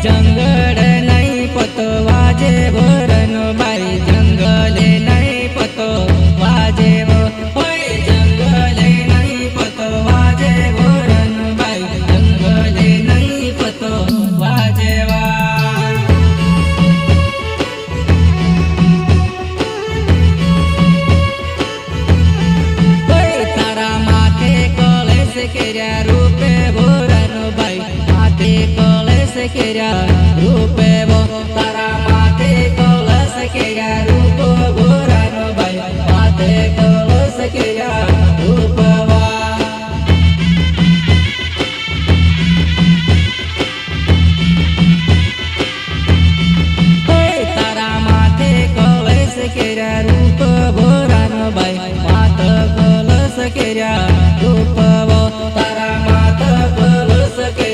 जंगल नहीं पतो वाजे भोरन भाई जंगले नहीं पतो वाजे वो जंगले नहीं पतो वाजे भोरन भाई जंगले नहीं पतो वाजे वा रूपे भोरन भाई माथे कलेश केरा